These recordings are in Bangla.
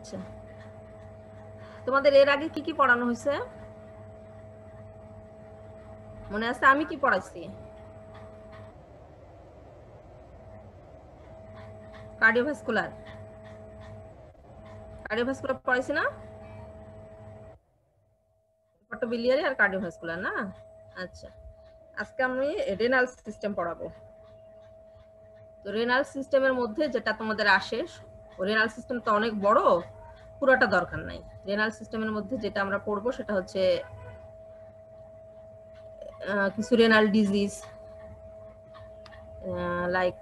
আচ্ছা, তোমাদের এর আগে কি কি পড়ানো হয়েছে মনে আছে? আমি কি পড়াইছি? কার্ডিওভাস্কুলার পড়াইছি না? পটোবিলিয়ারি আর কার্ডিওভাস্কুলার না? আচ্ছা, আজকে আমি রেনাল সিস্টেম পড়াবো। তো রেনাল সিস্টেমের মধ্যে যেটা তোমাদের আসে, রেনাল সিস্টেম তো অনেক বড়, পুরোটা দরকার নাই। রেনাল সিস্টেমের মধ্যে যেটা আমরা পড়বো সেটা হচ্ছে কিছু renal disease, like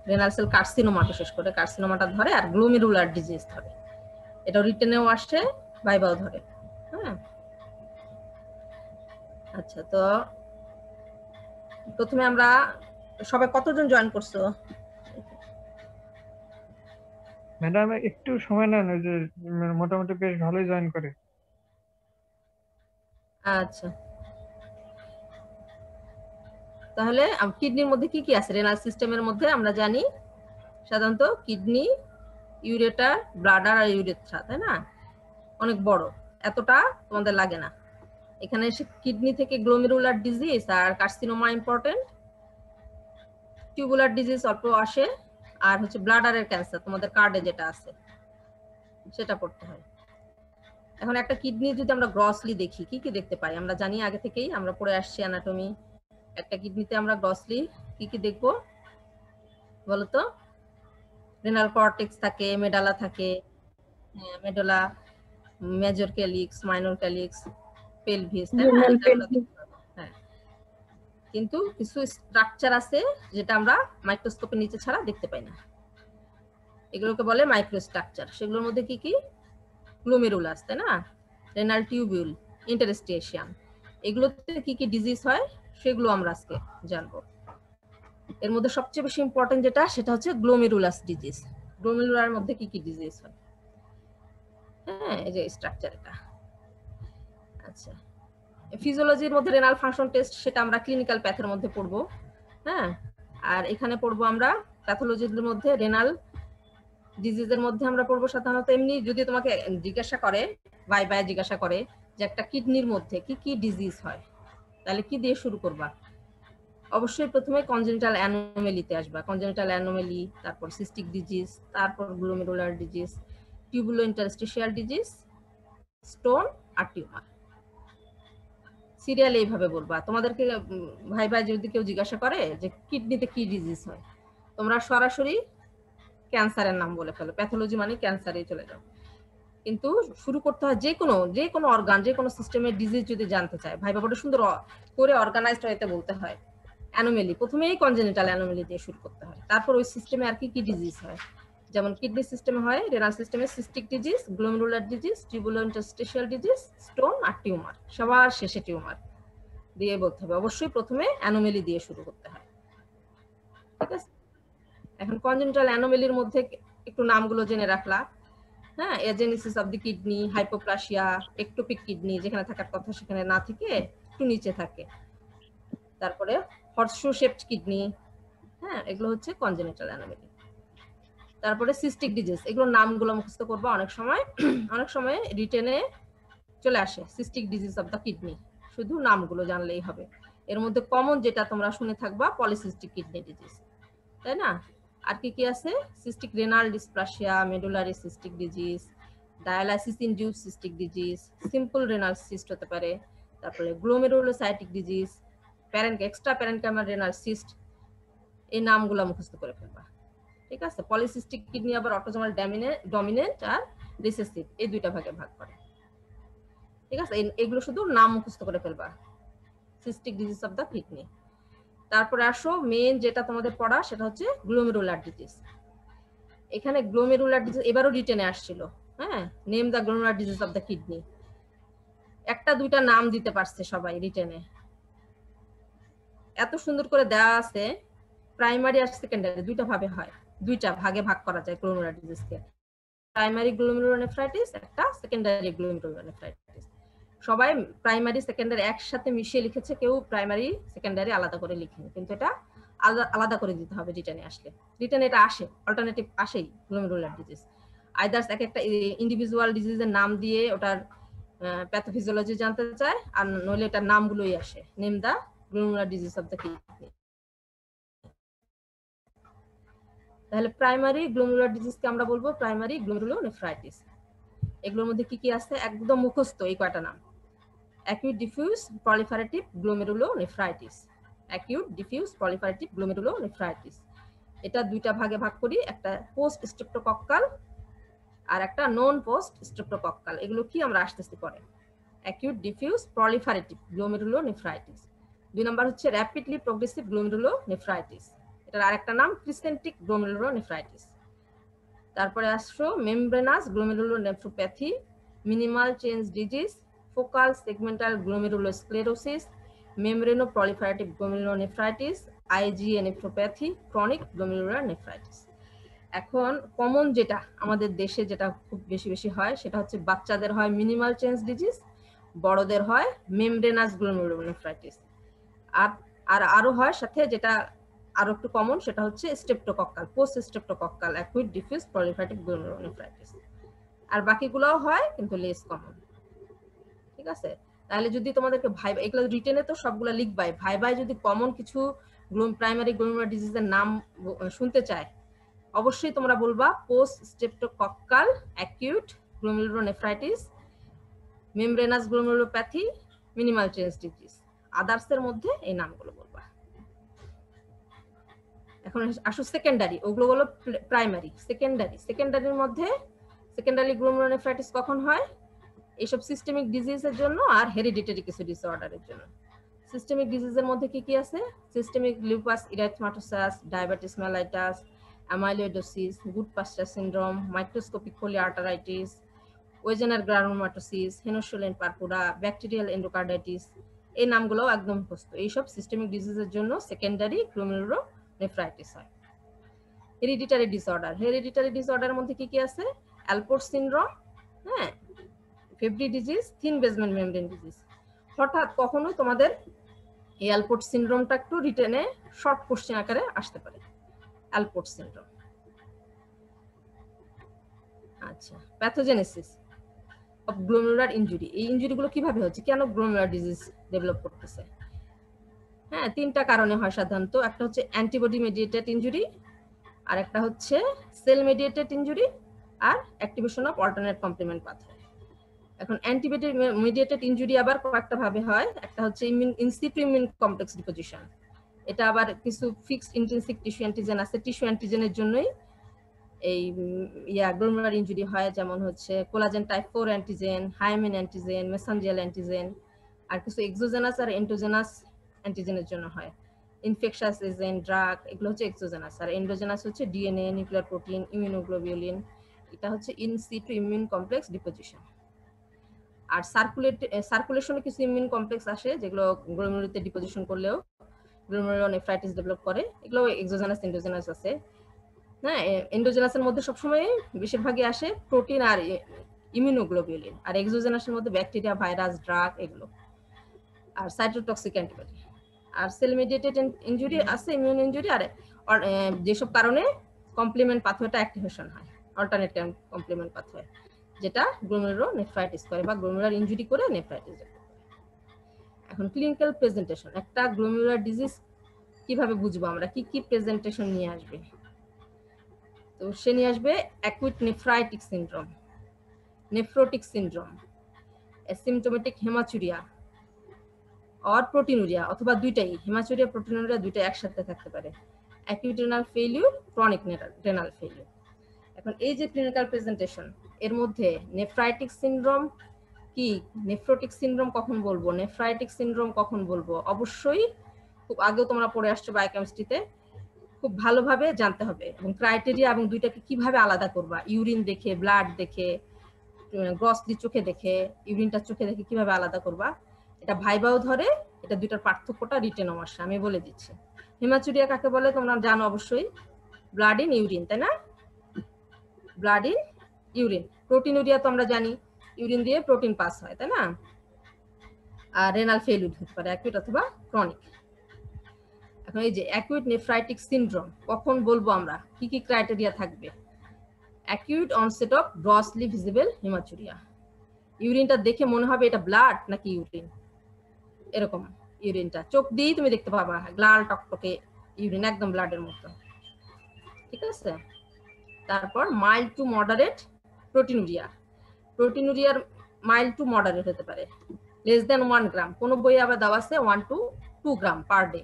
renal cell carcinoma, বিশেষ করে কার্সিনোমাটা ধরে, আর গ্লোমেরুলার ডিজিজ ধরে। এটা রিটেনেও আসে, ভাইবাও ধরে। হ্যাঁ, আচ্ছা, তো প্রথমে আমরা সবাই কতজন জয়েন করছো? ম্যাডাম একটু সময় নেন, ওই যে মোটামুটি বেশ ভালোই জয়েন করে। আচ্ছা, তাহলে কিডনির মধ্যে কি কি আছে? রেনাল সিস্টেমের মধ্যে আমরা জানি সাধারণত কিডনি, ইউরেটার, ব্লাডার আর ইউরেথ্রা, তাই না? অনেক বড়, এতটা তোমাদের লাগে না। এখানে এসে কিডনি থেকে গ্লোমেরুলার ডিজিজ আর কার্সিনোমা ইম্পর্টেন্ট, টিউবুলার ডিজিজ অল্প আসে, আর হচ্ছে ব্লাডারের ক্যান্সার তোমাদের কার্ডে যেটা আছে সেটা পড়তে হয়। এখন একটা কিডনি যদি আমরা গ্রসলি দেখি, কি কি দেখতে পাই? আমরা জানি আগে থেকেই, আমরা পড়ে আসছি অ্যানাটমি। একটা কিডনিতে আমরা গ্রসলি কি কি দেখবো বলতো? রেনাল কর্টেক্স থাকে, মেডালা থাকে, medulla, major calyx, minor calyx, pelvis, তাই না? এটা আমরা দেখতে পাবো। হ্যাঁ, কিন্তু কিছু স্ট্রাকচার আছে যেটা আমরা মাইক্রোস্কোপের নিচে ছাড়া দেখতে পাই না, এগুলোকে বলে মাইক্রোস্ট্রাকচার। সেগুলোর মধ্যে কি কি? গ্লোমেরুলাস, তাই না? রেনাল টিউবিউল, ইন্টারস্টিশিয়াম, এগুলোতে কি কি ডিজিজ হয় সেগুলো আমরা আজকে জানবো। এর মধ্যে সবচেয়ে বেশি ইম্পর্টেন্ট যেটা, সেটা হচ্ছে গ্লোমেরুলাস ডিজিজ। গ্লোমেরুলার মধ্যে কি কি ডিজিজ হয়? হ্যাঁ, এই যে স্ট্রাকচার এটা। আচ্ছা, ফিজিওলজির মধ্যে রেনাল ফাংশন টেস্ট, সেটা আমরা ক্লিনিক্যাল প্যাথের মধ্যে পড়বো। হ্যাঁ, আর এখানে পড়বো আমরা প্যাথোলজির মধ্যে রেনাল ডিজিজের মধ্যে আমরা পড়বো সাধারণত এমনি যদি তোমাকে জিজ্ঞাসা করে, ভাইবায় জিজ্ঞাসা করে যে একটা কিডনির মধ্যে কি কি ডিজিজ হয়, তাহলে কি দিয়ে শুরু করবা? অবশ্যই প্রথমে কনজেনিটাল অ্যানোমেলিতে আসবা। কনজেনিটাল অ্যানোমেলি, তারপর সিস্টিক ডিজিজ, তারপর glomerular disease, tubulo interstitial disease, stone আর টিউমার। সিরিয়াল এইভাবে বলবা। তোমাদেরকে ভাই যদি কেউ জিজ্ঞাসা করে যে কিডনিতে কি ডিজিজ হয়, তোমরা সরাসরি ক্যান্সারের নাম বলে ফেলো, প্যাথোলজি মানে ক্যান্সারে চলে যাও। কিন্তু শুরু করতে হয় যে কোনো অর্গান, যে কোনো সিস্টেমের ডিজিজ যদি জানতে চায়, ভাইবা বড় সুন্দর করে অর্গানাইজড হইতে বলতে হয়। অ্যানোমেলি প্রথমেই কনজেনিটাল অ্যানোমেলি দিয়ে শুরু করতে হয়, তারপর ওই সিস্টেমে আর কি কি ডিজিজ হয়। যেমন কিডনি সিস্টেমে হয়, রেনাল সিস্টেমে cystic disease, glomerular disease, tubulo interstitial disease, stone আর টিউমার। সবার শেষে টিউমার দিয়ে বলতে হবে। অবশ্যই প্রথমে অ্যানোমেলি দিয়ে শুরু করতে হয়, ঠিক আছে? এখন কনজেনিটাল অ্যানোমেলির মধ্যে একটু নামগুলো জেনে রাখলা। হ্যাঁ, agenesis of the kidney, hypoplasia, ectopic kidney, যেখানে থাকার কথা সেখানে না থেকে একটু নিচে থাকে। তারপরে হর্সশু শেপড কিডনি। হ্যাঁ, এগুলো হচ্ছে কনজেনিটাল অ্যানোমেলি। তারপরে সিস্টিক ডিজিজ, এগুলোর নামগুলো মুখস্থ করবা। অনেক সময় রিটেনে চলে আসে cystic disease of the kidney, শুধু নামগুলো জানলেই হবে। এর মধ্যে কমন যেটা তোমরা শুনে থাকবা, পলিসিস্টিক কিডনি ডিজিজ, তাই না? আর কি কি আছে? Cystic renal dysplasia, medullary cystic disease, dialysis induce cystic disease, simple renal cyst হতে পারে। তারপরে glomerulocystic disease, extra parenchymal renal cyst. এই নামগুলো মুখস্থ করে ফেলবা, ঠিক আছে? পলিসিস্টিক কিডনি আবার অটোজোমাল ডমিনেন্ট আর রিসেসিভ, এই দুইটা ভাগে ভাগ করে, ঠিক আছে? এগুলো শুধু নাম মুখস্থ করে ফেলবা, cystic disease of the kidney. তারপরে আসো মেন যেটা তোমাদের পড়া, সেটা হচ্ছে গ্লোমেরুলার ডিজিজ। এখানে গ্লোমেরুলার ডিজিজ এবারও রিটেনে আসছিল। হ্যাঁ, name the glomerular disease of the kidney. একটা দুইটা নাম দিতে পারছে সবাই রিটেনে, এত সুন্দর করে দেওয়া আছে। প্রাইমারি আর সেকেন্ডারি দুইটা ভাবে হয়, দুইটা ভাগে ভাগ করা যায় গ্লোমেরুলার ডিজিজকে। প্রাইমারি গ্লোমেরুলোনেফ্রাইটিস, একটা সেকেন্ডারি গ্লোমেরুলোনেফ্রাইটিস। সবাই প্রাইমারি সেকেন্ডারি একসাথে মিশিয়ে লিখেছে, কেউ প্রাইমারি সেকেন্ডারি আলাদা করে লিখেনি, কিন্তু এটা আলাদা করে দিতে হবে রিটেনে আসলে। রিটেনে এটা আসে, অল্টারনেটিভ আসেই গ্লোমেরুলার ডিজিজ। আইদার্স এক একটা ইন্ডিভিজুয়াল ডিজিজের নাম দিয়ে ওটার প্যাথোফিজিওলজি জানতে চায়, আর নইলে এটার নামগুলোই আসে, name the glomerular disease of the kidney. তাহলে প্রাইমারি গ্লোমেরুলার ডিজিজকে আমরা বলবো প্রাইমারি গ্লোমেরুলোনেফ্রাইটিস। এগুলোর মধ্যে কি কি আছে একদম মুখস্থ এই কয়টা নাম: acute diffuse proliferative glomerulonephritis, acute diffuse proliferative glomerulonephritis. এটা দুইটা ভাগে ভাগ করি, একটা পোস্ট স্ট্রেপ্টোকক্কাল আর একটা নন পোস্ট স্ট্রেপ্টোকক্কাল। এগুলো কি আমরা আসতেছি পরে। Acute diffuse proliferative glomerulonephritis. 2 number হচ্ছে র্যাপিডলি প্রোগ্রেসিভ গ্লোমেরুলোনেফ্রাইটিস, এটার আরেকটা নাম ক্রিসেন্টিক গ্লোমেরুলোনেফ্রাইটিস। তারপরে আসছো membranous glomerulonephropathy, minimal change disease, focal segmental glomerulosclerosis, membrano proliferative glomerulonephritis, IgA nephropathy, chronic glomerular nephritis. এখন কমন যেটা আমাদের দেশে যেটা খুব বেশি বেশি হয় সেটা হচ্ছে বাচ্চাদের হয় মিনিমাল চেঞ্জ ডিজিজ, বড়দের হয় মেমব্রেনাস গ্লোমেরুলোনেফ্রাইটিস, আর আরো হয় সাথে যেটা আরো একটু কমন সেটা হচ্ছে streptococcal, post streptococcal acute diffuse proliferative glomerulonephritis. আর বাকিগুলোও হয় কিন্তু লেস কমন। ঠিক আছে, তাহলে যদি তোমাদেরকে ভাইবা, এগুলো রিটেনে তো সবগুলো লিখবাই, ভাইবাই যদি কমন কিছু প্রাইমারি গ্লোমেরুলার ডিজিজের নাম শুনতে চায় অবশ্যই তোমরা বলবা post streptococcal acute glomerulonephritis, membranous glomerulopathy, minimal change disease. আদার্সের মধ্যে এই নামগুলো বলবা। এখন আসো সেকেন্ডারি, ওগুলো হলো প্রাইমারি। সেকেন্ডারির মধ্যে সেকেন্ডারি গ্লোমেরুলোনেফ্রাইটিস কখন হয়? এইসব সিস্টেমিক ডিজিজের জন্য আর হেরিডিটারি কিছু ডিসঅর্ডারের জন্য। সিস্টেমিক ডিজিজের মধ্যে কি কি আছে? Systemic lupus erythematosus, diabetes mellitus, amyloidosis, Goodpasture syndrome, microscopic polyarteritis, Wegener granulomatosis, Henoch Schonlein purpura, bacterial endocarditis. এই নামগুলো একদম মুখস্থ। এইসব সিস্টেমিক ডিজিজের জন্য সেকেন্ডারি গ্লোমেরুলোনেফ্রাইটিস হয়। হেরিডিটারি ডিসঅর্ডারের মধ্যে কি কি আছে? অ্যালপোর্ট সিনড্রোম, হ্যাঁ, Fabry disease, thin basement membrane disease. হঠাৎ কখনো তোমাদের এই অ্যালপোর্ট সিনড্রোমটা একটু রিটেনে শর্ট কোশ্চেন আকারে আসতে পারে, অ্যালপোর্ট সিনড্রোম। আচ্ছা, প্যাথোজেনেসিস অফ গ্লোমেরুলার ইনজুরি। এই ইনজুরিগুলো কিভাবে হচ্ছে, কেন গ্লোমেরুলার ডিজিজ ডেভেলপ করতেছে? হ্যাঁ, 3টা কারণে হয় সাধারণত। একটা হচ্ছে অ্যান্টিবডি মেডিয়েটেড ইনজুরি, আর একটা হচ্ছে সেল মেডিয়েটেড ইনজুরি, আর activation of alternate complement pathway. এখন অ্যান্টিবডি মেডিয়েটেড ইনজুরি আবার কয়েকটা ভাবে হয়। একটা হচ্ছে ইনসিটু ইমিউন কমপ্লেক্স ডিপোজিশন, এটা আবার কিছু ফিক্সড ইন্টেনসিভ টিস্যু অ্যান্টিজেন আছে, টিস্যু অ্যান্টিজেনের জন্যই এই গ্লোমেরুলার ইনজুরি হয়, যেমন হচ্ছে collagen type 4 antigen, Heymann antigen, messenger antigen, আর কিছু এক্সোজেনাস আর এন্ডোজেনাস অ্যান্টিজেনের জন্য হয়। ইনফেকশাস এজেন্ট, ড্রাগ, এগুলো হচ্ছে এক্সোজেনাস, আর এন্ডোজেনাস হচ্ছে ডিএনএ, নিউক্লিয়ার প্রোটিন, ইমিউনোগ্লোবিউলিন। এটা হচ্ছে in situ immune complex deposition. আর সার্কুলেশনে কিছু ইমিউন কমপ্লেক্স আসে যেগুলো গ্লোমেরুলাতে ডিপোজিশন করলেও গ্লোমেরুলোনেফ্রাইটিস ডেভেলপ করে। এগুলো এক্সোজেনাস এন্ডোজেনাস আছে। হ্যাঁ, এন্ডোজেনাসের মধ্যে সবসময় বেশিরভাগই আসে প্রোটিন আর ইমিউনোগ্লোবিউলিন, আর এক্সোজেনাসের মধ্যে ব্যাকটেরিয়া, ভাইরাস, ড্রাগ, এগুলো, আর সাইটোটক্সিক অ্যান্টিবডি। আর সেল মেডিয়েটেড ইনজুরি আছে, ইমিউন ইনজুরি, আর যেসব কারণে কমপ্লিমেন্ট পাথওয়েটা অ্যাক্টিভেশন হয়, অল্টারনেট কমপ্লিমেন্ট পাথওয়ে, যেটা গ্লোমেরুলোনেফ্রাইটিস করে বা গ্লোমেরুলার ইনজুরি করে নেফ্রাইটিস। এখন ক্লিনিক্যাল প্রেজেন্টেশন, একটা গ্লোমেরুলার ডিজিজ কিভাবে বুঝবো আমরা, কি কি প্রেজেন্টেশন নিয়ে আসবে? তো সে নিয়ে আসবে acute nephritic syndrome, nephrotic syndrome, asymptomatic haematuria or proteinuria, অথবা দুইটাই, হেমাচুরিয়া প্রোটিনুরিয়া দুইটাই একসাথে থাকতে পারে, acute renal failure, chronic renal failure. এখন এই যে ক্লিনিক্যাল প্রেজেন্টেশন, এর মধ্যে নেফ্রাইটিক সিনড্রোম কি, নেফ্রোটিক সিনড্রোম কখন বলবো, নেফ্রাইটিক সিনড্রোম কখন বলবো, অবশ্যই খুব আগেও তোমরা পড়ে আসছো বায়োকেমিস্ট্রিতে, খুব ভালোভাবে জানতে হবে। এবং ক্রাইটেরিয়া এবং দুইটাকে কিভাবে আলাদা করবা, ইউরিন দেখে, ব্লাড দেখে, গ্রসলি চোখে দেখে, ইউরিনটা চোখে দেখে কিভাবে আলাদা করবা, এটা ভাইবাও ধরে। এটা দুইটার পার্থক্যটা রিটেনও আসে, আমি বলে দিচ্ছি। হেমাচুরিয়া কাকে বলে তোমরা জানো অবশ্যই, ব্লাড ইন ইউরিন, তাই না? Blood in urine. প্রোটিনুরিয়া তো আমরা জানি, ইউরিন দিয়ে প্রোটিন পাস হয়, তাই না? আর রেনাল ফেইলিউর হতে পারে অ্যাকুইট অথবা ক্রনিক। এখন এই যে অ্যাকুইট নেফ্রাইটিক সিনড্রোম কখন বলবো আমরা, কি কি ক্রাইটেরিয়া থাকবে? Acute onset of grossly visible haematuria. ইউরিনটা দেখে মনে হবে এটা ব্লাড নাকি ইউরিন, এরকম ইউরিনটা চোখ দিয়েই তুমি দেখতে পাবা, লাল টকটকে ইউরিন, একদম ব্লাডের মতো, ঠিক আছে। তারপর মাইল্ড টু মডারেট প্রোটিনুরিয়া। প্রোটিনুরিয়ার মাইল্ড টু মডারেট হতে পারে, লেস দেন 1 গ্রাম, কোনো বইয়ে আবার দেওয়া আছে 1 to 2 গ্রাম পার ডে,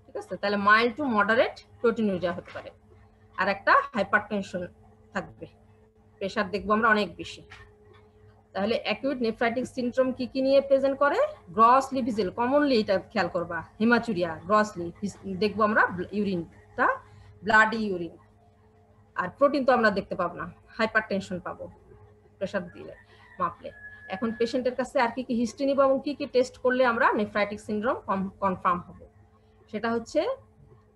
ঠিক আছে। তাহলে মাইল্ড টু মডারেট প্রোটিনুরিয়া হতে পারে। আর একটা হাইপারটেনশন থাকবে, প্রেশার দেখবো আমরা অনেক বেশি। তাহলে অ্যাকিউট নেফ্রাইটিক সিনড্রোম কি কি নিয়ে প্রেজেন্ট করে? গ্রসলি ভিজিবল, কমনলি এটা খেয়াল করবা, হিমাচুরিয়া গ্রসলি দেখবো আমরা, ইউরিনটা ব্লাডি ইউরিন। আর প্রোটিন তো আমরা দেখতে পাবো না, হাইপারটেনশন পাবো প্রেশার দিলে মাপলে। এখন পেশেন্টের কাছে আর কি কি হিস্ট্রি নিব এবং কি কি টেস্ট করলে আমরা নেফ্রাইটিক সিনড্রোম কনফার্ম হব, সেটা হচ্ছে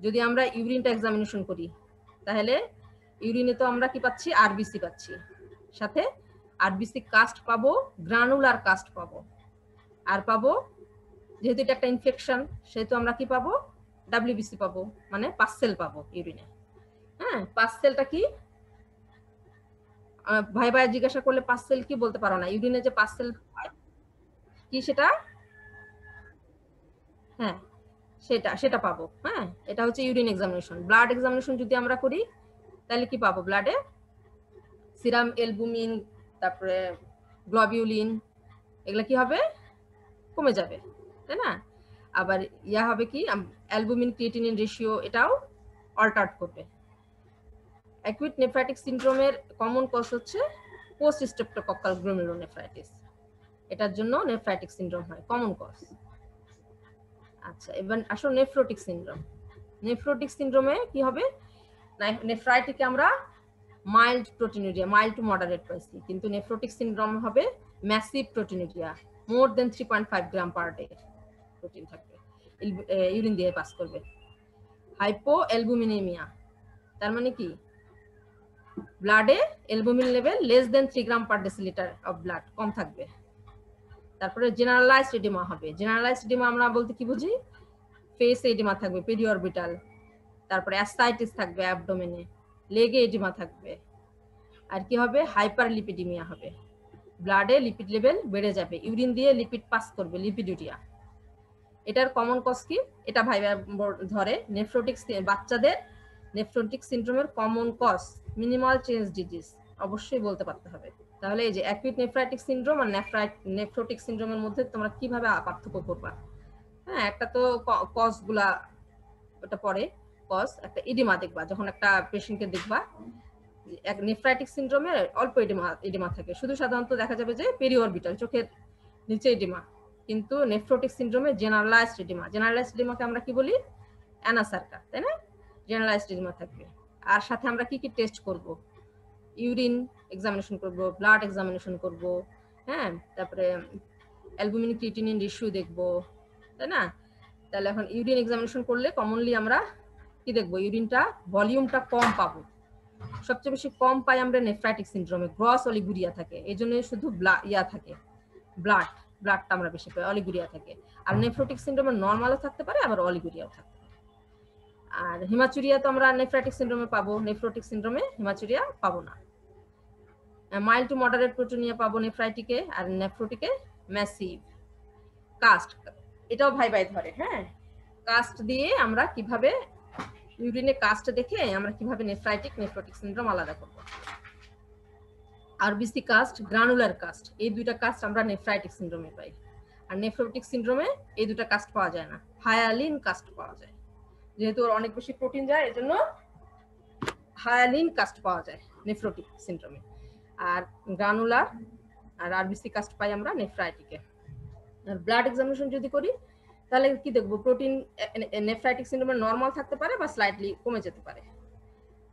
যদি আমরা ইউরিনটা এক্সামিনেশন করি, তাহলে ইউরিনে তো আমরা কি পাচ্ছি? আরবিসি পাচ্ছি, সাথে আরবিসি কাস্ট পাবো, গ্রানুলার কাস্ট পাবো, আর পাবো যেহেতু এটা একটা ইনফেকশন সেহেতু আমরা কি পাবো? ডাব্লিউবিসি পাবো, মানে পাসসেল পাবো ইউরিনে। হ্যাঁ, পাসসেলটা কি? ভাই ভাই জিজ্ঞাসা করলে পাসসেল কি বলতে পারো না, ইউরিনে যে পাসসেল কি সেটা? হ্যাঁ, সেটা পাবো। হ্যাঁ, এটা হচ্ছে ইউরিন এক্সামিনেশন। ব্লাড এক্সামিনেশন যদি আমরা করি তাহলে কি পাবো? ব্লাডে সিরাম অ্যালবুমিন, তারপরে গ্লোবিউলিন, এগুলা কি হবে? কমে যাবে, তাই না? আবার ইয়া হবে কি, অ্যালবুমিন ক্রিয়েটিনিন রেশিও এটাও অল্টার্ট করবে। অ্যাকুইট নেফ্রাইটিক সিনড্রোমের কমন কজ হচ্ছে পোস্ট স্ট্রেপ্টোকক্কাল গ্লোমেরুলোনেফ্রাইটিস, এটার জন্য নেফ্রাইটিক সিনড্রোম হয়, কমন কজ। আচ্ছা, এবার আসো নেফ্রোটিক সিনড্রোম। নেফ্রোটিক সিনড্রোমে কি হবে? নেফ্রাইটিকে আমরা mild proteinuria, mild to moderate পাইছি, কিন্তু নেফ্রোটিক সিনড্রোম হবে massive proteinuria, more than 3.5 gram per day protein থাকবে, ইউরিন দিয়ে পাস করবে। হাইপো অ্যালবুমিনেমিয়া, তার মানে কি? ব্লাডে albumin level less than 3 gram per decilitre of blood, কম থাকবে। তারপরে জেনারেলাইজড এডিমা হবে। জেনারেলাইজড এডিমা আমরা বলতে কি বুঝি? ফেস এডিমা থাকবে, পেরিঅরবিটাল, তারপরে অ্যাসাইটিস থাকবে অ্যাবডোমেনে, লেগে এডিমা থাকবে। আর কি হবে? হাইপারলিপিডিমিয়া হবে, ব্লাডে লিপিড লেভেল বেড়ে যাবে, ইউরিন দিয়ে লিপিড পাস করবে, লিপিডুরিয়া। এটার কমন কজ কি? এটা ভাইবা ধরে নেফ্রোটিক, বাচ্চাদের নেফ্রোটিক সিনড্রোমের common cause minimal change disease, অবশ্যই বলতে পারতে হবে। তাহলে এই যে অ্যাকুইট নেফ্রাইটিক সিনড্রোম আর নেফ্রোটিক সিনড্রোমের মধ্যে তোমরা কিভাবে পার্থক্য করবা? হ্যাঁ, একটা তো কজ গুলা ওটা পরে কজ, একটা এডিমা দেখবা, যখন একটা পেশেন্টকে দেখবা নেফ্রাইটিক সিনড্রোমে অল্প এডিমা থাকে, শুধু সাধারণত দেখা যাবে যে পেরিঅরবিটাল, চোখের নিচে এডিমা। কিন্তু নেফ্রোটিক সিনড্রোমে জেনারেলাইজড এডিমা, জেনারেলাইজড এডিমাকে আমরা কি বলি? অ্যানাসার্কা, তাই না? জেনারেলাইজড এডিমা থাকবে। আর সাথে আমরা কি কি টেস্ট করব? ইউরিন এক্সামিনেশন করব, ব্লাড এক্সামিনেশন করব, হ্যাঁ, তারপরে অ্যালবুমিন ক্রিয়েটিনিন রেশিও দেখব, তাই না? তাহলে এখন ইউরিন এক্সামিনেশন করলে কমনলি আমরা কি দেখব? ইউরিনটা ভলিউমটা কম পাবো, সবচেয়ে বেশি কম পাই আমরা নেফ্রাইটিক সিনড্রোমে, গ্রস অলিগুরিয়া থাকে, এই জন্য শুধু ইয়া থাকে, ব্লাডটা আমরা বেশি পাই, অলিগুরিয়া থাকে। আর নেফ্রোটিক সিনড্রোমে নর্মালও থাকতে পারে, আবার অলিগুরিয়াও থাকতে পারে। আর হিমাচুরিয়া তো আমরা নেফ্রাইটিক সিনড্রোমে পাবো, নেফ্রোটিক সিনড্রোমে হিমাচুরিয়া পাবো না। মাইল্ড টু মডারেট প্রোটিনিয়া পাবো নেফ্রাইটিকে, আর নেফ্রোটিকে ম্যাসিভ। কাস্ট, এটাও ভাই ধরে। হ্যাঁ, কাস্ট দিয়ে আমরা কিভাবে ইউরিনে কাস্ট দেখে আমরা কিভাবে নেফ্রোটিক সিনড্রোম আলাদা করব। আরবিসি কাস্ট, গ্রানুলার কাস্ট, এই দুইটা কাস্ট আমরা নেফ্রাইটিক সিনড্রোমে পাই। আর নেফ্রোটিক সিনড্রোমে এই দুটো কাস্ট পাওয়া যায় না, হায়ালিন কাস্ট পাওয়া যায়, যেহেতু ওর অনেক বেশি প্রোটিন যায় এজন্য হায়ালিন কাস্ট পাওয়া যায় নেফ্রোটিক সিনড্রোমে। আর গ্রানুলার আর আরবিসি কাস্ট পাই আমরা নেফ্রাইটিকে। আর ব্লাড এক্সামিনেশন যদি করি তাহলে কি দেখবো? প্রোটিন নেফ্রাইটিক সিনড্রোমে নরমাল থাকতে পারে বা স্লাইটলি কমে যেতে পারে,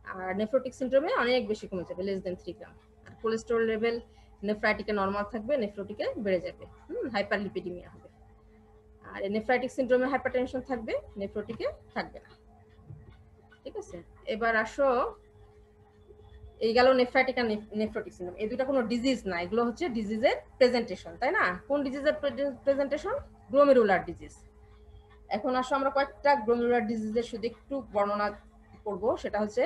আর নেফ্রোটিক সিনড্রোমে অনেক বেশি কমে যাবে, লেস দেন 3 গ্রাম। আর কোলেস্টেরল লেভেল নেফ্রাইটিকে নরমাল থাকবে, নেফ্রোটিকে বেড়ে যাবে, হাইপারলিপিডিমিয়া হবে। আর নেফ্রাইটিক সিনড্রোমে হাইপারটেনশন থাকবে, নেফ্রোটিকে থাকবে না, ঠিক আছে। এবার আসো, এই গেল নেফ্রাইটিক আর নেফ্রোটিক সিনড্রোম, এই দুটো কোনো ডিজিজ না, এগুলো হচ্ছে ডিজিজের প্রেজেন্টেশন, তাই না? কোন ডিজিজের প্রেজেন্টেশন? Glomerular disease. এখন আসো আমরা কয়েকটা গ্লোমেরুলার ডিজিজের শুধু একটু বর্ণনা করব, সেটা হচ্ছে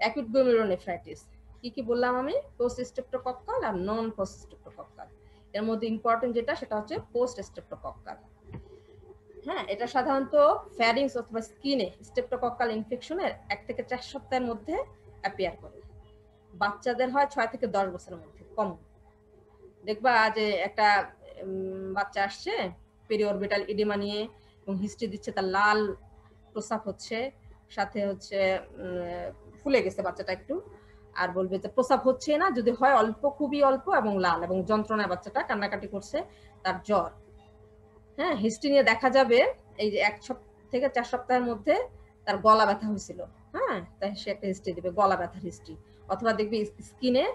অ্যাকুট গ্লোমেরুলোনেফ্রাইটিস কি কি বললাম আমি? পোস্ট স্ট্রেপ্টোকক্কাল আর নন পোস্ট স্ট্রেপ্টোকক্কাল। এর মধ্যে ইম্পর্টেন্ট যেটা সেটা হচ্ছে পোস্ট স্ট্রেপ্টোকক্কাল। হ্যাঁ, এটা সাধারণত ফ্যারিংস অথবা স্কিনে স্ট্রেপ্টোকক্কাল ইনফেকশনের 1 থেকে 4 সপ্তাহের মধ্যে অ্যাপিয়ার করে। বাচ্চাদের হয় 6 থেকে 10 বছরের মধ্যে কম। দেখবা যে একটা বাচ্চা আসছে পেরিঅরবিটাল ইডিমা নিয়ে এবং হিস্ট্রি দিচ্ছে, তার লাল প্রস্রাব হচ্ছে, সাথে হচ্ছে ফুলে গেছে বাচ্চাটা একটু, আর বলবে যে প্রস্রাব হচ্ছে না, যদি হয় অল্প, খুবই অল্প এবং লাল এবং যন্ত্রণায় বাচ্চাটা কান্নাকাটি করছে, তার জ্বর। হ্যাঁ, হিস্ট্রি নিয়ে দেখা যাবে এই যে 1 থেকে 4 সপ্তাহের মধ্যে তার গলা ব্যথা হয়েছিল। হ্যাঁ, তাই সে একটা হিস্ট্রি দিবে, গলা ব্যথার হিস্ট্রি। অথবা দেখবি স্কিনে,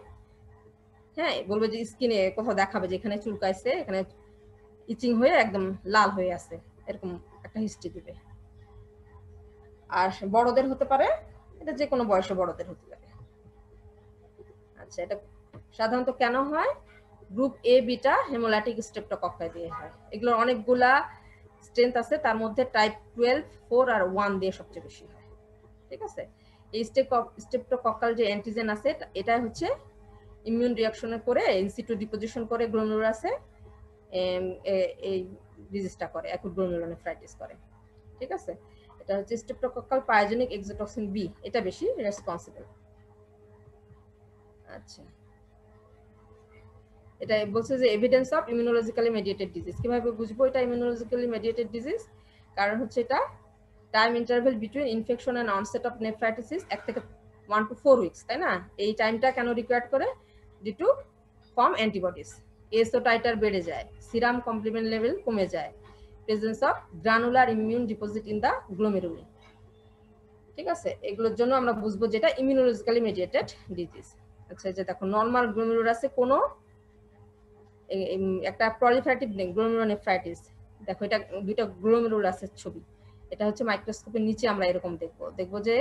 হ্যাঁ বলবে যে স্কিনে কোথাও দেখাবে যে এখানে চুলকাইছে, এখানে ইচিং হয়ে একদম লাল হয়ে আছে, এরকম একটা হিস্ট্রি দিবে। আর বড়দের হতে পারে, এটা যে কোনো বয়সে বড়দের হতে পারে। আচ্ছা, এটা সাধারণত কেন হয়? গ্রুপ এ বিটা হেমোলাইটিক স্ট্রেপ্টোকক্কাই দিয়ে হয়। এগুলোর অনেকগুলা স্ট্রেংথ আছে, তার মধ্যে টাইপ 12, 4 আর 1 দিয়ে সবচেয়ে বেশি হয়। ঠিক আছে, এই স্ট্রেপ্টোকক্কাল যে অ্যান্টিজেন আছে এটা হচ্ছে ইমিউন রিঅ্যাকশনে করে ইনসিটু ডিপোজিশন করে গ্লোমেরুলাসে এই ডিজিজটা করে, অ্যাকুট গ্লোমেরুলোনেফ্রাইটিস করে। ঠিক আছে, এটা হচ্ছে স্ট্রেপ্টোকক্কাল পায়োজেনিক এক্সোটক্সিন বি, এটা বেশি রেসপন্সিবল। আচ্ছা, এটা বলছে যে evidence of immunologically mediated disease. কিভাবে বুঝবো এটা ইমিউনোলজিক্যালি মেডিয়েটেড ডিজিজ? কারণ হচ্ছে এটা time interval between infection and onset of nephritis 1 থেকে 1 to 4 উইকস, তাই না? এই টাইমটা কেন রিকোয়ার্ড করে? Due to form antibodies, ASO titre বেড়ে যায়, সিরাম কমপ্লিমেন্ট লেভেল কমে যায়, presence of granular immune deposit in the glomeruli. ঠিক আছে, এগুলোর জন্য আমরা বুঝবো যেটা ইমিউনোলজিক্যালি মেডিয়েটেড ডিজিজ। আচ্ছা, যে দেখো নরমাল গ্লোমেরুলাসে কোনো একটা প্রলিফারেটিভ গ্লোমেরুলোনেফ্রাইটিস, দেখো এটা দুইটা গ্লোমেরুলাসের ছবি, এটা হচ্ছে মাইক্রোস্কোপের নিচে আমরা এরকম দেখবো যে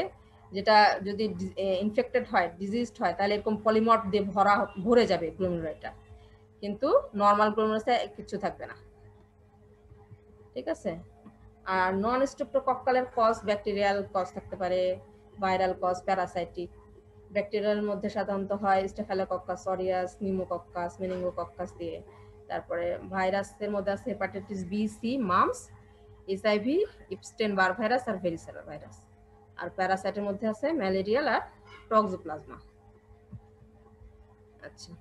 যেটা যদি ইনফেক্টেড হয়, ডিজিজড হয়, তাহলে এরকম পলিমর্ফ দিয়ে ভরে যাবে গ্লোমেরুলাটা, কিন্তু নরমাল গ্লোমেরুলাসে কিছু থাকবে না। ঠিক আছে, আর নন স্ট্রেপ্টোকক্কালের কজ ব্যাকটেরিয়াল কজ থাকতে পারে, ভাইরাল কজ, প্যারাসাইটিক। ব্যাকটেরিয়ার মধ্যে সাধারণত হয় স্টেফিলোকক্কাস অরিয়াস, নিউমোকক্কাস, মেনিঙ্গোকক্কাস দিয়ে। তারপরে ভাইরাসের মধ্যে আছে hepatitis B, C, mumps, HIV, Epstein Barr virus আর ভেরিসেলার ভাইরাস। আর প্যারাসাইটের মধ্যে আছে ম্যালেরিয়াল আর টক্সোপ্লাজমা। আচ্ছা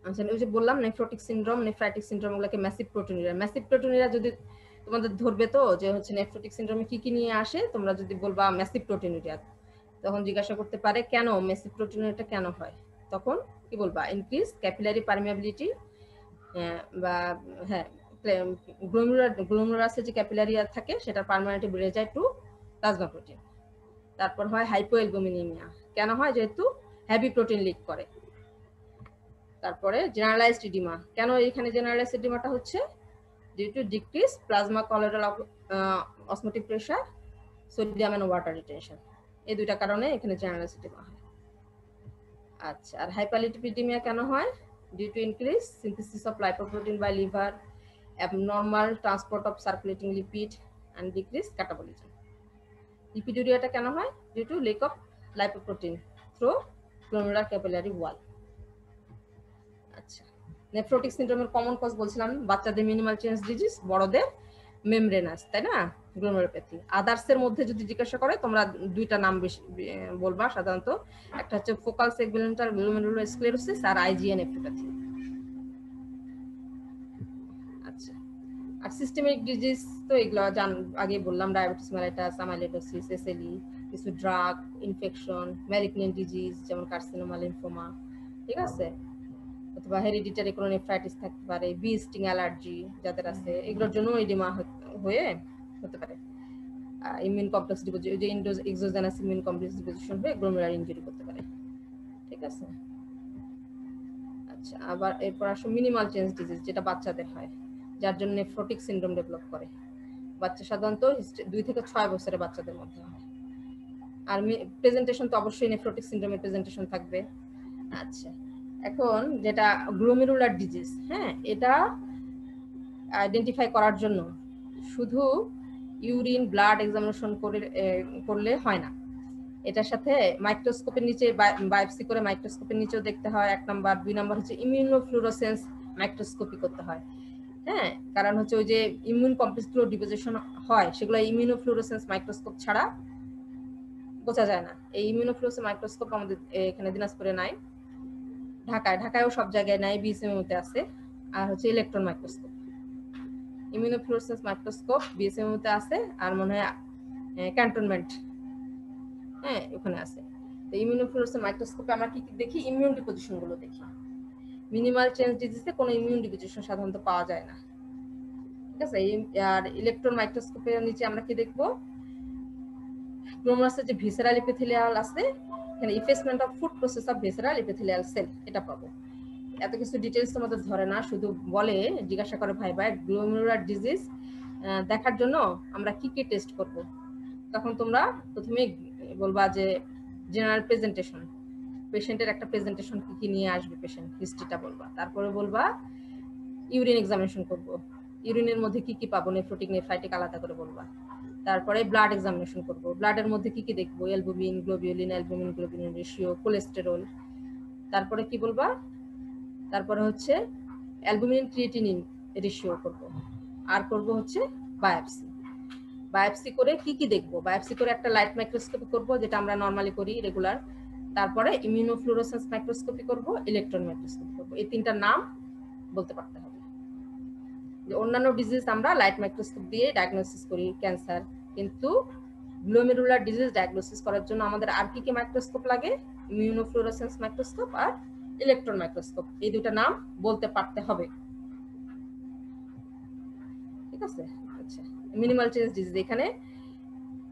আচ্ছা, ওই যে বললাম নেফ্রোটিক সিনড্রোম, নেফ্রাইটিক সিনড্রোম, ওগুলোকে ম্যাসিভ প্রোটোনিউরিয়া। ম্যাসিভ প্রোটোনিউরিয়া যদি তোমাদের ধরবে তো যে হচ্ছে নেফ্রোটিক সিনড্রোমে কি কি নিয়ে আসে, তোমরা যদি বলবা ম্যাসিভ প্রোটোনিউরিয়া, তখন জিজ্ঞাসা করতে পারে কেন ম্যাসিভ প্রোটোনিউরিয়াটা কেন হয়, তখন কি বলবা? ইনক্রিজ ক্যাপিলারি পারমিয়াবিলিটি, বা হ্যাঁ গ্লোমেরুলাসে যে ক্যাপিলারি থাকে সেটার পারমিয়াবিলিটি বেড়ে যায় টু প্লাজমা প্রোটিন। তারপর হয় হাইপোঅ্যালবুমিনিমিয়া, কেন হয়? যেহেতু হেভি প্রোটিন লিক করে। তারপরে জেনারেলাইজড ইডিমা, কেন এখানে জেনারেলাইজড ইডিমাটা হচ্ছে? Due to decrease plasma colloidal osmotic pressure, sodium and water retention, এই দুইটা কারণে এখানে জেনারেলাইজড ইডিমা হয়। আচ্ছা, আর হাইপারলিপিডিমিয়া কেন হয়? Due to increase synthesis of lipoprotein by liver, abnormal transport of circulating lipid and decreased catabolism. লিপিডুরিয়াটা কেন হয়? Due to leak of lipoprotein through glomerular capillary wall. আচ্ছা, নেফ্রোটিক সিনড্রোমের কমন কজ বলছিলাম, বাচ্চাদের মিনিমাল চেঞ্জ ডিজিজ, বড়দের মেমব্রেনাস, তাই না? গ্লোমেরোপ্যাথি। আদার্সের মধ্যে যদি জিজ্ঞাসা করে তোমরা দুইটা নাম বেশি বলবা সাধারণত, একটা হচ্ছে ফোকাল সেগমেন্টাল গ্লোমেরুলোস্ক্লেরোসিস আর আইজিএ নেফ্রোপ্যাথি। আচ্ছা, আর সিস্টেমিক ডিজিজ তো এগুলো আগে বললাম, ডায়াবেটিস মেলাইটাস, অ্যামাইলোইডোসিস, এসএলই, কিছু ড্রাগ ইনফেকশন, ম্যালিগন্যান্ট ডিজিজ যেমন কার্সিনোমা, লিম্ফোমা। ঠিক আছে, অথবা হেরিডিটারি কোনো নেফ্রাইটিস থাকতে পারে, বি স্টিং অ্যালার্জি যাদের আছে, এগুলোর জন্য এডিমা হয়ে হতে পারে। ইমিউন কমপ্লেক্স ডিপোজিশন, যে এক্সোজেনাস ইমিউন কমপ্লেক্স ডিপোজিশন হয়ে গ্লোমেরুলার ইনজুরি করতে পারে। ঠিক আছে, আচ্ছা, আবার এরপর আসো মিনিমাল চেঞ্জ ডিজিজ, যেটা বাচ্চাদের হয়, যার জন্য নেফ্রোটিক সিনড্রোম ডেভেলপ করে। বাচ্চা সাধারণত 2 থেকে 6 বছরের বাচ্চাদের মধ্যে হয়। আর প্রেজেন্টেশন তো অবশ্যই নেফ্রোটিক সিনড্রোমের প্রেজেন্টেশন থাকবে। আচ্ছা, এখন যেটা গ্লোমেরুলার ডিজিজ, হ্যাঁ, এটা আইডেন্টিফাই করার জন্য শুধু ইউরিন ব্লাড এক্সামিনেশন করলে হয় না। এটার সাথে মাইক্রোস্কোপের নিচে বায়োপসি করে মাইক্রোস্কোপের নিচেও দেখতে হয় 1 নাম্বার। 2 নাম্বার হচ্ছে ইমিউনোফ্লুরোসেন্স মাইক্রোস্কোপি করতে হয়। হ্যাঁ, কারণ হচ্ছে ওই যে ইমিউন কমপ্লেক্সগুলো ডিপোজিশন হয় সেগুলো ইমিউনোফ্লুরোসেন্স মাইক্রোস্কোপ ছাড়া বোঝা যায় না। এই ইমিউনোফ্লুরোসেন্স মাইক্রোস্কোপ আমাদের এখানে দিনাজপুরে নাই, ঢাকায়ও সব জায়গায় নাই, বিএসএমইউতে আছে। আর হচ্ছে ইলেকট্রন মাইক্রোস্কোপ, ইমিউনোফ্লুরোসেন্স মাইক্রোস্কোপ বিএসএমইউতে আছে, আর মনে হয় ক্যান্টনমেন্ট, হ্যাঁ ওখানে আছে। তো ইমিউনোফ্লুরোসেন্স মাইক্রোস্কোপে আমরা কি কি দেখি? ইমিউন ডিপোজিশন গুলো দেখি। মিনিমাল চেঞ্জ ডিজিজে কোনো ইমিউন ডিপোজিশন সাধারণত পাওয়া যায় না, ঠিক আছে। আর ইলেকট্রন মাইক্রোস্কোপের নিচে আমরা কি দেখবো? গ্লোমারাসের যে ভিসেরাল এপিথেলিয়াল আছে, এখানে effacement of foot process of visceral epithelial cell, এটা পাবো। এত কিছু ডিটেইলস তোমাদের ধরে না, শুধু বলে জিজ্ঞাসা করে ভাই গ্লোমেরুলার ডিজিজ দেখার জন্য আমরা কি কি টেস্ট করব। তখন তোমরা প্রথমে বলবা যে জেনারেল প্রেজেন্টেশন, পেশেন্টের একটা প্রেজেন্টেশন কি কি নিয়ে আসবে, পেশেন্ট হিস্ট্রিটা বলবা। তারপরে বলবা ইউরিন এক্সামিনেশন করব, ইউরিনের মধ্যে কি কি পাবো, নেফ্রোটিক নেফ্রাইটিক আলাদা করে বলবা। তারপরে ব্লাড এক্সামিনেশন করব, ব্লাডের মধ্যে কি কি দেখবো, albumin, globulin, albumin globulin ratio, cholesterol. তারপরে কি বলবা? তারপরে হচ্ছে অ্যালবুমিন ক্রিয়েটিনিন রেশিও করব, আর করব হচ্ছে বায়োপসি। বায়োপসি করে কি কি দেখবো? বায়োপসি করে একটা লাইট মাইক্রোস্কোপি করব, যেটা আমরা নরমালি করি রেগুলার। তারপরে ইমিউনোফ্লুরোসেন্স মাইক্রোস্কোপি করব, ইলেকট্রন মাইক্রোস্কোপি করব। এই তিনটা নাম বলতে পারতে হবে। যে অন্যান্য ডিজিজ আমরা লাইট মাইক্রোস্কোপ দিয়ে ডায়াগনোসিস করি, ক্যান্সার, কিন্তু গ্লোমেরুলার ডিজিজ ডায়াগনোসিস করার জন্য আমাদের আর কি কি মাইক্রোস্কোপ লাগে? ইমিউনোফ্লুরোসেন্স মাইক্রোস্কোপ আর ইলেকট্রন মাইক্রোস্কোপ। এই দুটো নাম বলতে পারতে হবে, ঠিক আছে। আচ্ছা, মিনিমাল চেঞ্জ ডিজিজ, এখানে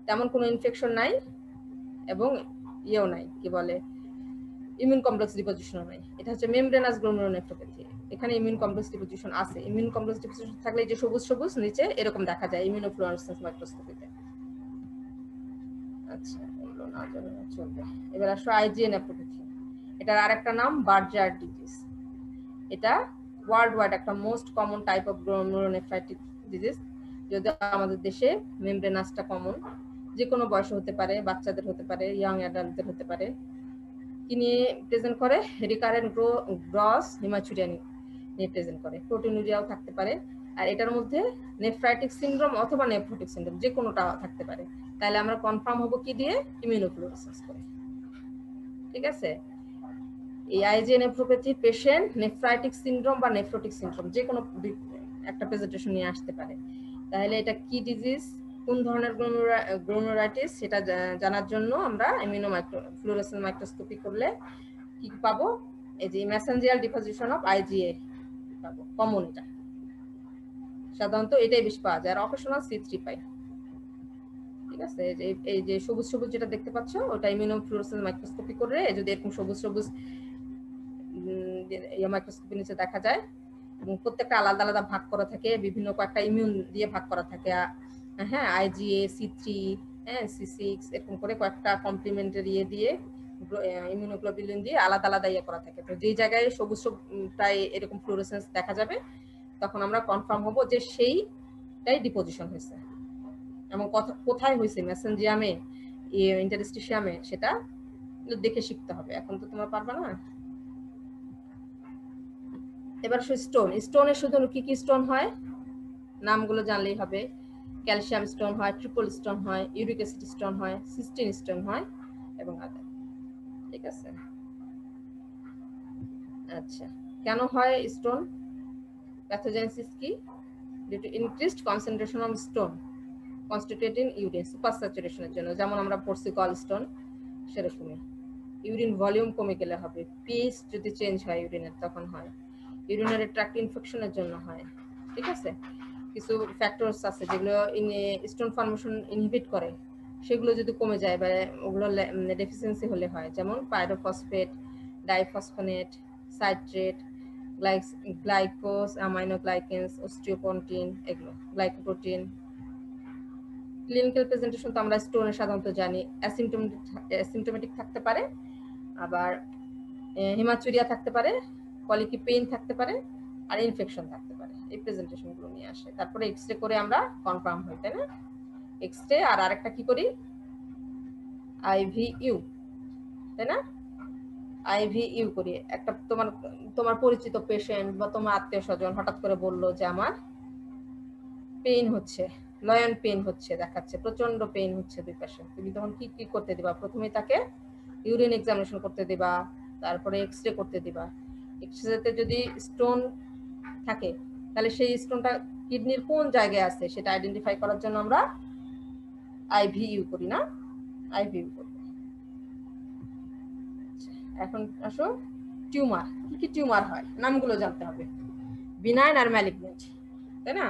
তেমন কোনো ইনফেকশন নাই এবং ইয়েও নাই, কি বলে, ইমিউন কমপ্লেক্স ডিপোজিশনও নাই। এটা হচ্ছে মেমব্রেনাস গ্লোমেরুলোনেফ্রোপ্যাথি। এখানে ইমিউন কমপ্লেক্স ডিপোজিশন আছে। ইমিউন কমপ্লেক্স ডিপোজিশন থাকলে যে সবুজ সবুজ নিচে এরকম দেখা যায় ইমিউনোফ্লুরোসেন্স মাইক্রোস্কোপিতে। আচ্ছা, এগুলো না জানলে চলবে। এবার আসো আইজিএ নেফ্রোপ্যাথি। এটার আরেকটা নাম বার্জার ডিজিজ। এটা ওয়ার্ল্ড ওয়াইড একটা most common type of glomerulonephritic disease. যদি আমাদের দেশে মেমব্রেনাসটা কমন, যে কোনো বয়সে হতে পারে, বাচ্চাদের হতে পারে, ইয়াং অ্যাডাল্টদের হতে পারে। কি নিয়ে প্রেজেন্ট করে? রিকারেন্ট গ্রস হিমাচুরিয়া নিয়ে প্রেজেন্ট করে। প্রোটিনুরিয়াও থাকতে পারে। আর এটার মধ্যে নেফ্রাইটিক সিনড্রোম অথবা নেফ্রোটিক সিনড্রোম যে কোনোটা থাকতে পারে। তাহলে আমরা কনফার্ম হবো কি দিয়ে? ইমিউনোফ্লুরোসেন্স করে, ঠিক আছে। এই IGA nephropathy patient nephritic syndrome বা নেফ্রোটিক সিনড্রোম যে কোনো একটা প্রেজেন্টেশন নিয়ে আসতে পারে। তাহলে এটা কি ডিজিজ, কোন ধরনের গ্লোমেরুলাইটিস, সেটা জানার জন্য আমরা ইমিউনোফ্লুরোসেন্স মাইক্রোস্কোপি করলে কি পাবো? এই যে মেসেঞ্জার ডিপোজিশন অফ আইজিএ পাবো, কমন। এটা সাধারণত এটাই বেশি পাওয়া যায়, আর অকেশনাল সি3 পাই, ঠিক আছে। এই যে সবুজ সবুজ যেটা দেখতে পাচ্ছ, ওটা ইমিউনোফ্লুরোসেন্স মাইক্রোস্কোপি করে যদি এরকম সবুজ সবুজ মাইক্রোস্কোপি নিচে দেখা যায়, এবং প্রত্যেকটা আলাদা আলাদা ভাগ করা থাকে, বিভিন্ন কয়েকটা ইমিউন দিয়ে ভাগ করা থাকে। হ্যাঁ, আইজিএ, সি3, হ্যাঁ সি6, এরকম করে কয়েকটা কমপ্লিমেন্টারি দিয়ে ইমিউনোগ্লোবুলিন দিয়ে আলাদা আলাদা ইয়ে করা থাকে। তো যেই জায়গায় সবুজ প্রায় এরকম ফ্লুরোসেন্স দেখা যাবে, তখন আমরা কনফার্ম হব যে সেইটাই ডিপোজিশন হয়েছে। এবং কোথায় হয়েছে, মেসেঞ্জিয়ামে, ইন্টারস্টিশিয়ামে, সেটা দেখে শিখতে হবে। এখন তো তোমরা পারবে না। এবার স্টোনের শুধু কি কি স্টোন হয় নামগুলো জানলেই হবে। ক্যালসিয়াম স্টোন হয়, ট্রিপল স্টোন হয়, ইউরিক অ্যাসিড স্টোন হয়, সিস্টিন স্টোন হয় এবং আদার, ঠিক আছে। আচ্ছা, কেন হয় স্টোন? প্যাথোজেনেসিস কি? Due to increased concentration of stone constituted in urine, super স্যাচুরেশনের জন্য। যেমন আমরা পড়ছি গল স্টোন, সেরকমই। ইউরিন ভলিউম কমে গেলে হবে, পিএইচ যদি চেঞ্জ হয় ইউরিনের তখন হয়, ইউরিনারি ট্র্যাক্ট ইনফেকশনের জন্য হয়, ঠিক আছে। কিছু ফ্যাক্টরস আছে যেগুলো স্টোন ফর্মেশন ইনহিবিট করে, সেগুলো যদি কমে যায় বা ওগুলো ডেফিসিয়েন্সি হলে হয়, যেমন পাইরোফসফেট, ডাইফসফোনেট, সাইট্রেট, গ্লাইকোজ, অ্যামাইনোগ্লাইকেন্স, অস্টিওপন্টিন, এগুলো গ্লাইকোপ্রোটিন। ক্লিনিক্যাল প্রেজেন্টেশন তো আমরা স্টোনে সাধারণত জানি অ্যাসিম্পটোমেটিক থাকতে পারে, আবার হিমাচুরিয়া থাকতে পারে, কলিকি পেইন থাকতে পারে, আর ইনফেকশন থাকতে পারে। এই প্রেজেন্টেশনগুলো নিয়ে আসে, তারপরে এক্সরে করে আমরা কনফার্ম হই, তাই না? এক্সরে আর আরেকটা কি করি, IVU, তাই না? IVU করি। একটা তোমার পরিচিত পেশেন্ট বা তোমার আত্মীয় স্বজন হঠাৎ করে বললো যে আমার পেইন হচ্ছে, লয়ন পেইন হচ্ছে, দেখাচ্ছে প্রচন্ড পেইন হচ্ছে দুই পাশে। তুমি তখন কি কি করতে দিবা? প্রথমে তাকে ইউরিন এক্সামিনেশন করতে দিবা, তারপরে এক্সরে করতে দিবা। এক্সরেতে যদি স্টোন থাকে তাহলে সেই স্টোনটা কিডনির কোন জায়গায় আছে সেটা আইডেন্টিফাই করার জন্য আমরা IVU করি না? IVU করি। এখন আসো টিউমার। কি কি টিউমার হয় নামগুলো জানতে হবে, বিনাইন আর ম্যালিগন্যান্ট, তাই না?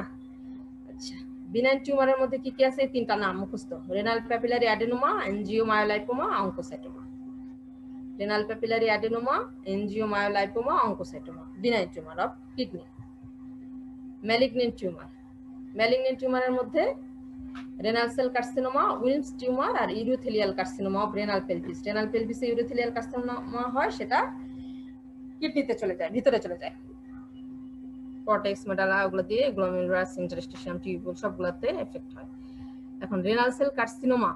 আচ্ছা, বিনাইন টিউমারের মধ্যে কি কি আছে? তিনটা নাম মুখস্থ: renal papillary adenoma, angiomyolipoma, oncocytoma. Renal papillary adenoma, angiomyolipoma, oncocytoma, benign tumour of kidney. Malignant tumour, malignant টিউমারের মধ্যে renal cell carcinoma, Wilms tumour আর urothelial carcinoma of renal pelvis. Renal পেলভিসে ইউরোথেলিয়াল কার্সিনোমা হয়, সেটা কিডনিতে চলে যায়, ভিতরে চলে যায়। কর্টেক্স, মেডালা, ওগুলো দিয়ে গ্লোমেরুলাস, ইন্টারস্টিশিয়াম, টিউবুল সবগুলোতে এফেক্ট হয়। এখন রেনাল সেল কার্সিনোমা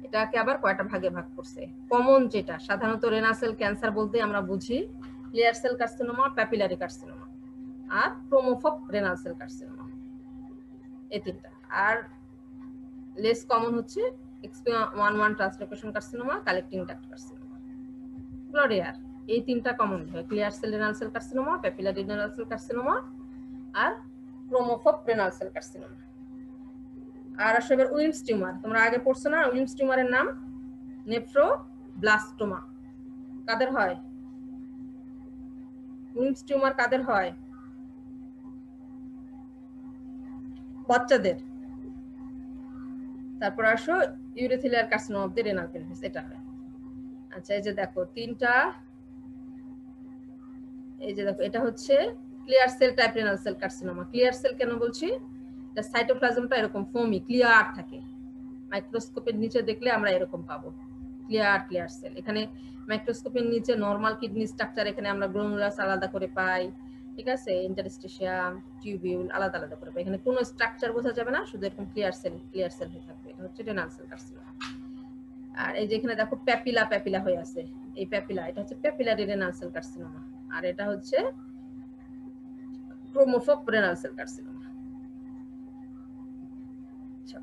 এটাকে আবার কয়টা ভাগে ভাগ করছে। কমন যেটা সাধারণত রেনাল সেল ক্যান্সার বলতে আমরা বুঝি clear cell carcinoma, papillary carcinoma আর প্রোমোফব রেনাল সেল কার্সিনোমা, এই তিনটা। আর লেস কমন হচ্ছে XP11 translocation carcinoma, collecting duct carcinoma, rare. এই তিনটা কমন হয়: clear cell renal cell carcinoma, papillary renal cell carcinoma আর প্রোমোফব রেনাল সেল কার্সিনোমা। আর আসলে এবার উইলমস টিউমার, তোমরা আগে পড়ছো না? উইলমস টিউমারের নাম নেফ্রোব্লাস্টোমা। কাদের হয় উইলমস টিউমার? কাদের হয়? বাচ্চাদের। তারপর আসো urothelial carcinoma of the renal pelvis, এটা হয়। আচ্ছা, এই যে দেখো তিনটা, এই যে দেখো এটা হচ্ছে clear sell type renal cell carcinoma. Clear sell কেন বলছি? এটা সাইটোপ্লাজমটা এরকম ফোমি ক্লিয়ার থাকে, মাইক্রোস্কোপের নিচে দেখলে আমরা এরকম পাবো ক্লিয়ার সেল। এখানে মাইক্রোস্কোপের নিচে নরমাল কিডনি স্ট্রাকচার, এখানে আমরা গ্লোমেরুলাস আলাদা করে পাই, ঠিক আছে, ইন্টারস্টিশিয়াম, টিউবিউল আলাদা আলাদা করে পাই। এখানে কোনো স্ট্রাকচার বোঝা যাবে না, শুধু এরকম ক্লিয়ার সেল হয়ে থাকবে। এটা হচ্ছে রেনাল সেল কার্সিনোমা। আর এই যে এখানে দেখো প্যাপিলা হয়ে আছে, এই প্যাপিলা, এটা হচ্ছে প্যাপিলারি রেনাল সেল কার্সিনোমা। আর এটা হচ্ছে প্রোমোফব রেনাল সেল কার্সিনোমা। আচ্ছা,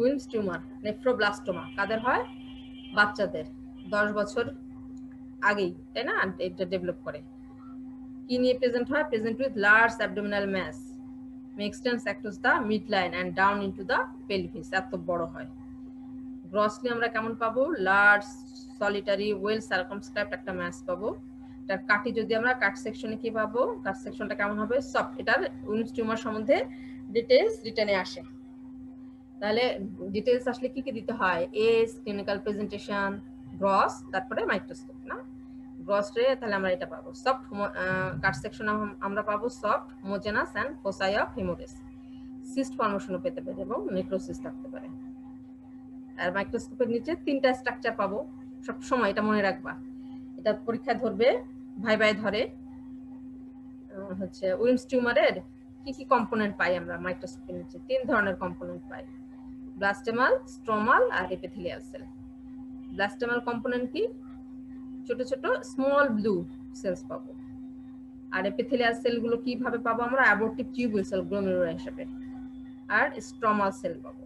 উইলমস টিউমার, নেফ্রোব্লাস্টোমা কাদের হয়? বাচ্চাদের, 10 বছর আগেই, তাই না, এটা ডেভেলপ করে। কি নিয়ে প্রেজেন্ট হয়? Present with large abdominal mass, extends across the mid line and down into the pelvis. এত বড় হয়। গ্রসলি আমরা কেমন পাবো? লার্জ সলিটারি ওয়েল সার্কামস্ক্রাইবড একটা ম্যাস পাবো। এটার কাটি যদি আমরা কাট সেকশনে কি পাবো? কাট সেকশনটা কেমন হবে? সফট। এটার উইলমস টিউমার সম্বন্ধে ডিটেইলস রিটেনে আসে। তাহলে ডিটেইলস আসলে কি কি দিতে হয়? এজ, ক্লিনিক্যাল প্রেজেন্টেশন, গ্রস, তারপরে মাইক্রোস্কোপ, না? গ্রস রে তাহলে আমরা এটা পাবো সফট কাট সেকশন, আমরা পাবো soft homogeneous and foci of haemorrhage. Cyst ফর্মেশনও পেতে পারে এবং নেক্রোসিস থাকতে পারে। আর মাইক্রোস্কোপের নিচে তিনটা স্ট্রাকচার পাবো, সব সময় এটা মনে রাখবা। এটা পরীক্ষায় ধরবে, ভাই ধরে হচ্ছে উইলমস টিউমারের কি কি কম্পোনেন্ট পাই আমরা মাইক্রোস্কোপের নিচে? 3 ধরনের কম্পোনেন্ট পাই: ব্লাস্টেমাল, স্ট্রোমাল আর এপিথেলিয়াল সেল। ব্লাস্টেমাল কম্পোনেন্ট কি? ছোট ছোট স্মল ব্লু সেলস পাবো। আর এপিথেলিয়াল সেলগুলো কিভাবে পাবো আমরা? অ্যাবর্টিভ টিউবুল সেল, গ্লোমেরুলা হিসেবে। আর স্ট্রোমাল সেল পাবো।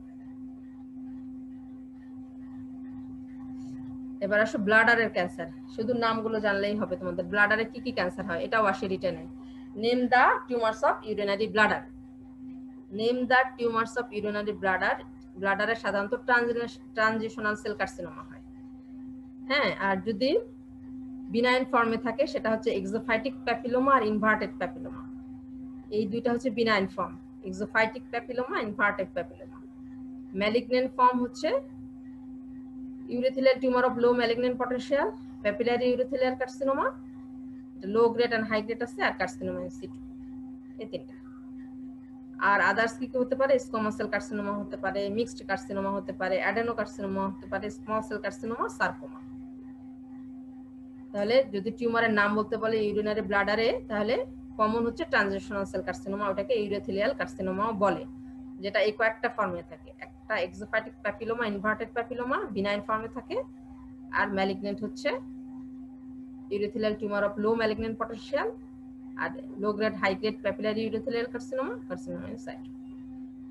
এবার আসো ব্লাডারের ক্যান্সার। শুধু নামগুলো জানলেই হবে তোমাদের। ব্লাডারে কি কি ক্যান্সার হয় এটাও আসে রিটেনে। Name the tumours of urinary bladder. Name the tumours of urinary bladder. ব্লাডারে সাধারণত ট্রানজিশনাল সেল কার্সিনোমা হয়, হ্যাঁ। আর যদি বিনাইন ফর্মে থাকে সেটা হচ্ছে এক্সোফাইটিক প্যাপিলোমা আর ইনভার্টেড প্যাপিলোমা। এই দুইটা হচ্ছে benign form, exophytic papilloma, inverted papilloma. Malignant form হচ্ছে urothelial tumour of low malignant potential, papillary urothelial carcinoma, low grade and high grade আছে, আর কার্সিনোমা ইন সিটু, এই তিনটা। আর আদার্স কি হতে পারে? স্কোয়ামাস সেল কার্সিনোমা হতে পারে, মিক্সড কার্সিনোমা হতে পারে, অ্যাডেনো কার্সিনোমা হতে পারে, স্মল সেল কার্সিনোমা, সার্কোমা। তাহলে যদি টিউমারের নাম বলতে বলে ইউরিনারি ব্লাডারে, তাহলে কমন হচ্ছে ট্রানজিশনাল সেল কার্সিনোমা, ওটাকে ইউরোথেলিয়াল কার্সিনোমাও বলে, যেটা এই কয়েকটা ফর্মে থাকে। একটা exophytic papilloma, inverted papilloma, benign ফর্মে থাকে। আর ম্যালিগন্যান্ট হচ্ছে urothelial tumour of low malignant potential আর low grade high grade papillary urothelial carcinoma carcinoma in situ.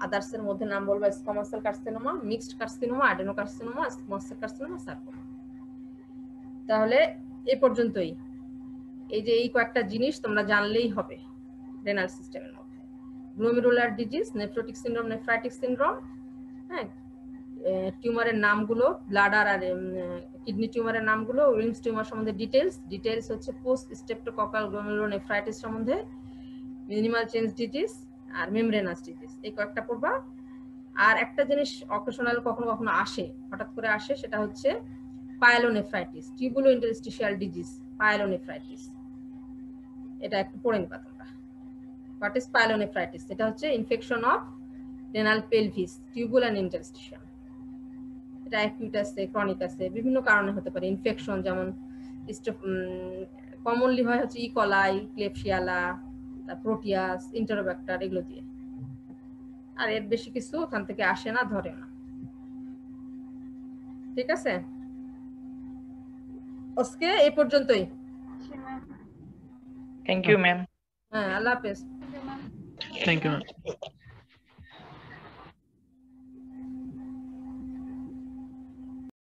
Others এর মধ্যে নাম বলবো squamous cell carcinoma, mixed carcinoma, adenocarcinoma, squamous cell carcinoma, sarcoma. তাহলে এই পর্যন্তই। এই যে এই কয়েকটা জিনিস তোমরা জানলেই হবে রেনাল সিস্টেমের মধ্যে। Glomerular disease, nephrotic syndrome, nephritic syndrome, হ্যাঁ, টিউমারের নামগুলো, ব্লাডার আর কিডনি টিউমারের নামগুলো, উইলমস টিউমার সম্বন্ধে ডিটেলস হচ্ছে পোস্ট স্ট্রেপ্টোককাল গ্লোমেরুলোনেফ্রাইটিস সম্বন্ধে, মিনিমাল চেঞ্জ ডিজিজ আর মেমব্রেনাস ডিজিজ, এই কয়েকটা পড়বা। আর একটা জিনিস অকেশনাল কখনো কখনো আসে, হঠাৎ করে আসে, সেটা হচ্ছে pyelonephritis, tubulo interstitial disease, pyelonephritis, এটা একটু পড়ে নিবা তোমরা। What is pyelonephritis? এটা হচ্ছে infection of renal pelvis, tubule and interstitium. এটা অ্যাকিউট আছে, ক্রনিক আছে, বিভিন্ন কারণে হতে পারে ইনফেকশন, যেমন কমনলি হয় হচ্ছে ইকলাই, ক্লেপশিয়ালা, প্রোটিয়াস, ইন্টারোব্যাক্টার, এগুলো দিয়ে। আর এর বেশি কিছু ওখান থেকে আসে না, ধরে না। ঠিক আছে, আজকে এই পর্যন্তই। Thank you ma'am. হ্যাঁ, আল্লাহ হাফেজ। Thank you, ma'am.